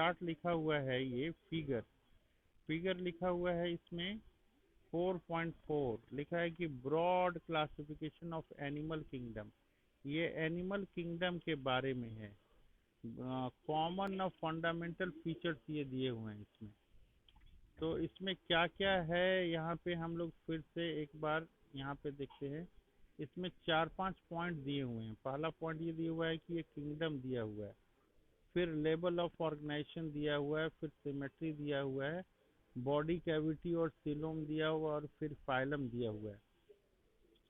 Chart लिखा हुआ है, ये फिगर फिगर लिखा हुआ है इसमें 4.4 लिखा है कि broad classification of animal kingdom. ये एनिमल किंगडम के बारे में है। कॉमन और फंडामेंटल फीचर्स ये दिए हुए हैं इसमें। तो इसमें क्या क्या है यहाँ पे हम लोग फिर से एक बार यहाँ पे देखते हैं। इसमें 4-5 पॉइंट दिए हुए हैं। पहला पॉइंट ये दिया हुआ है कि ये किंगडम दिया हुआ है, फिर लेवल ऑफ ऑर्गेनाइजेशन दिया हुआ है, फिर सिमेट्री दिया हुआ है, बॉडी कैविटी और सीलोम दिया हुआ, और फिर फाइलम दिया हुआ है।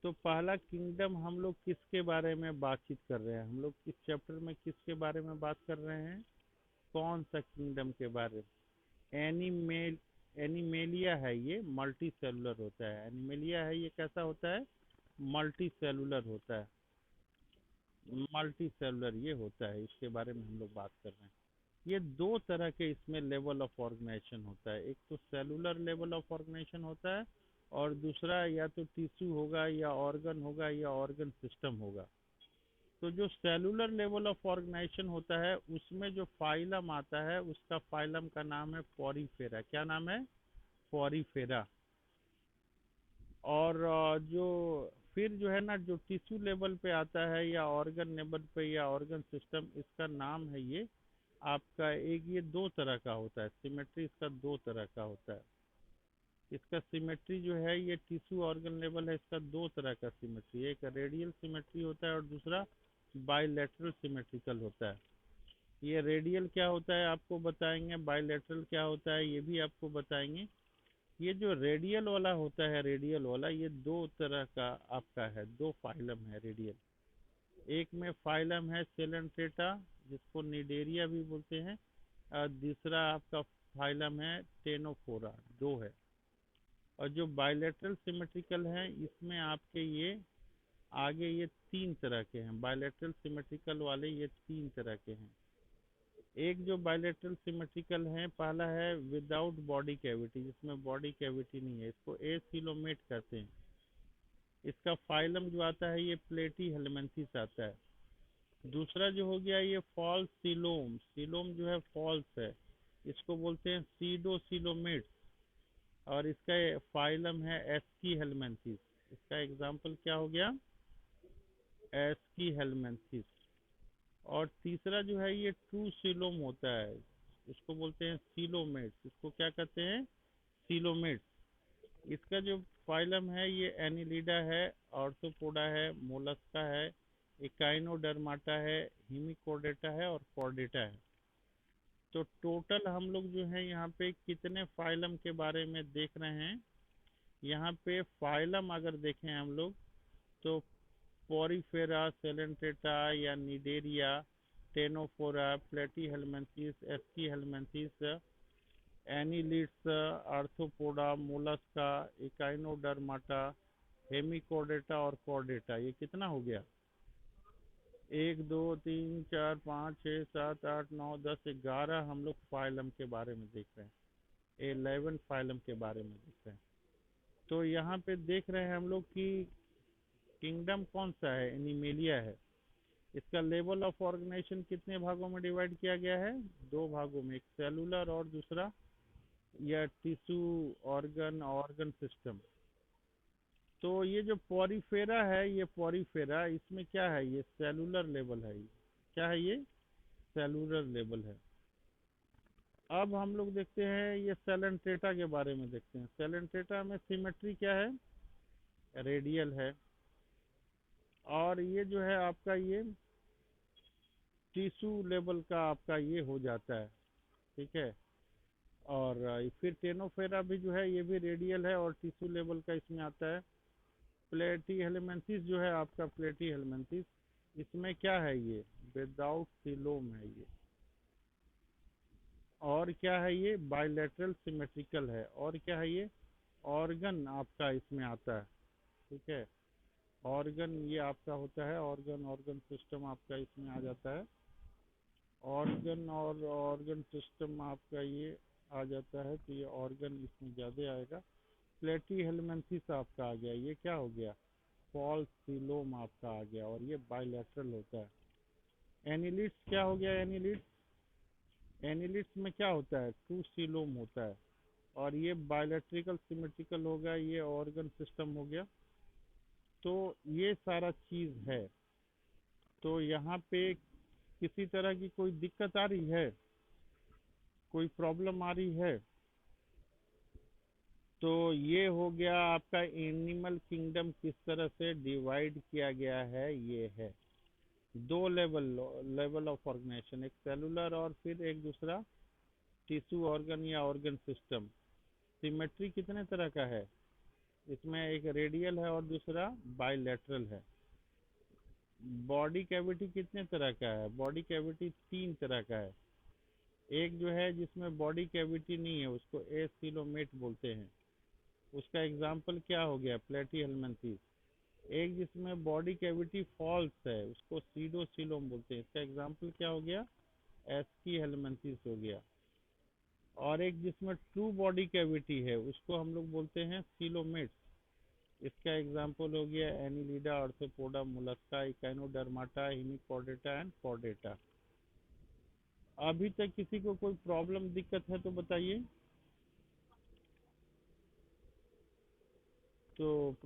तो पहला किंगडम हम लोग किसके बारे में बातचीत कर रहे हैं, हम लोग इस चैप्टर में किसके बारे में बात कर रहे हैं, कौन सा किंगडम के बारे में? एनिमेलिया है, ये मल्टी सेलुलर होता है। एनिमेलिया है, ये कैसा होता है? मल्टी सेलुलर होता है। मल्टी सेलुलर ये होता है, इसके बारे में हम लोग बात कर रहे हैं। ये दो तरह के इसमें लेवल ऑफ ऑर्गेनाइजेशन होता है। एक तो सेलुलर लेवल ऑफ ऑर्गेनाइजेशन होता है, और दूसरा या तो टिश्यू होगा या ऑर्गन होगा या ऑर्गन सिस्टम होगा। तो जो सेलुलर लेवल ऑफ ऑर्गेनाइजेशन होता है उसमें जो फाइलम आता है, उसका फाइलम का नाम है पॉरीफेरा। क्या नाम है? पॉरीफेरा। और जो फिर जो है ना, जो टिश्यू लेवल पे आता है या ऑर्गन लेवल पे या ऑर्गन सिस्टम, इसका नाम है ये आपका, एक ये दो तरह का होता है। सिमेट्री इसका दो तरह का होता है। इसका सिमेट्री जो है ये टिश्यू ऑर्गन लेवल है, इसका दो तरह का सिमेट्री, एक रेडियल सिमेट्री होता है और दूसरा बाइलेटरल सिमेट्रिकल होता है। ये रेडियल क्या होता है आपको बताएंगे, बाइलेटरल क्या होता है ये भी आपको बताएंगे। ये जो रेडियल वाला होता है, रेडियल वाला, ये दो तरह का आपका है, दो फाइलम है रेडियल। एक में फाइलम है सेलेंट्रेटा, जिसको निडेरिया भी बोलते हैं, और दूसरा आपका फाइलम है टेनोफोरा, दो है। और जो बायलैटरल सिमेट्रिकल है, इसमें आपके ये आगे ये तीन तरह के हैं। बायलैटरल सिमेट्रिकल वाले ये तीन तरह के हैं। एक जो बायलैटरल सिमेट्रिकल है, पहला है विदाउट बॉडी कैविटी, जिसमें बॉडी कैविटी नहीं है, इसको एसिलोमेट कहते हैं। इसका फाइलम जो आता है ये प्लेटी हेलमेंथिस आता है। दूसरा जो हो गया ये फॉल्स सीलोम, सीलोम जो है फॉल्स है, इसको बोलते हैं सीडोसिलोमेट्स। और इसका फाइलम है एस्की हेलमेंथिस। इसका एग्जाम्पल क्या हो गया? ASCII helminths. और तीसरा जो है ये ट्रू सीलोम होता है, इसको बोलते हैं सीलोमेट्स। इसको क्या कहते हैं? सीलोमेट्स। इसका जो फाइलम है ये एनिलिडा है, ऑर्थोपोडा है, मोलस्का है, इकाइनोडर्माटा है, हिमिकोडेटा है और कॉर्डेटा है। तो टोटल हम लोग जो है यहाँ पे कितने फाइलम के बारे में देख रहे हैं? यहाँ पे फाइलम अगर देखें हम लोग, तो पोरीफेरा, सेलेंट्रेटा या निडेरिया, टेनोफोरा, प्लेटी helminths, ASCII helminths, annelids, arthropoda, Mollusca, Echinodermata, hemichordata और कॉर्डेटा। ये कितना हो गया? 1 2 3 4 5 6 7 8 9 10 11 हम लोग फाइलम के बारे में देख रहे हैं। 11 फाइलम के बारे में देख रहे हैं। तो यहाँ पे देख रहे हैं हम लोग कि किंगडम कौन सा है? एनिमेलिया है। इसका लेवल ऑफ ऑर्गेनाइजेशन कितने भागों में डिवाइड किया गया है? दो भागों में, एक सेलुलर और दूसरा या टिश्यू ऑर्गन ऑर्गन सिस्टम। तो ये जो पॉरीफेरा है, ये पॉरीफेरा, इसमें क्या है? ये सेलुलर लेवल है। ये क्या है? ये सेलुलर लेवल है। अब हम लोग देखते हैं ये सेलेंट्रेटा के बारे में देखते हैं। सेलेंट्रेटा में सिमेट्री क्या है? रेडियल है। और ये जो है आपका ये टिश्यू लेवल का आपका ये हो जाता है, ठीक है। और फिर टेनोफेरा भी जो है ये भी रेडियल है और टिश्यू लेवल का इसमें आता है। प्लेटी हेलमेंथिस जो है आपका, प्लेटी हेलमेंथिस, इसमें क्या है? ये विदाउट सीलोम है ये। और क्या है? ये बाइलेटरल सिमेट्रिकल है। और क्या है? ये ऑर्गन आपका इसमें आता है, ठीक है। ऑर्गन ये आपका होता है, ऑर्गन ऑर्गन सिस्टम आपका इसमें आ जाता है। ऑर्गन और ऑर्गन सिस्टम आपका ये आ जाता है, तो ये ऑर्गन इसमें ज़्यादा आएगा। प्लेटी हेलमेंथिस आपका आ गया, ये क्या हो गया? फॉल्स सीलोम आपका आ गया, और ये बाइलेटरल होता है। एनिलिड्स क्या हो गया? एनिलिड्स एनिलिड्स में क्या होता है, टू सीलोम होता है। और ये बायोलेट्रिकल सिमेट्रिकल हो गया, ये ऑर्गन सिस्टम हो गया। तो ये सारा चीज है। तो यहाँ पे किसी तरह की कोई दिक्कत आ रही है, कोई प्रॉब्लम आ रही है? तो ये हो गया आपका एनिमल किंगडम किस तरह से डिवाइड किया गया है, ये है। दो लेवल ऑफ ऑर्गेनाइजेशन, एक सेलुलर और फिर एक दूसरा टिश्यू ऑर्गन या ऑर्गन सिस्टम। सिमेट्री कितने तरह का है इसमें, एक रेडियल है और दूसरा बाइलेटरल है। बॉडी कैविटी कितने तरह का है, बॉडी कैविटी तीन तरह का है। एक जो है जिसमें बॉडी कैविटी नहीं है उसको एसिलोमेट बोलते हैं, उसका एग्जाम्पल क्या हो गया, प्लेटी। एक जिसमें बॉडी कैविटी फॉल्स है उसको सीडोसिलोम बोलते हैं, इसका एग्जाम्पल क्या हो गया, एस्की हेलमेंथिस हो गया। और एक जिसमें ट्रू बॉडी कैविटी है उसको हम लोग बोलते हैं सीलोमेट्स, इसका एग्जाम्पल हो गया Annelida, arthropoda, Mollusca, Echinodermata, Hemichordata and Chordata. अभी तक किसी को कोई प्रॉब्लम दिक्कत है तो बताइए। तो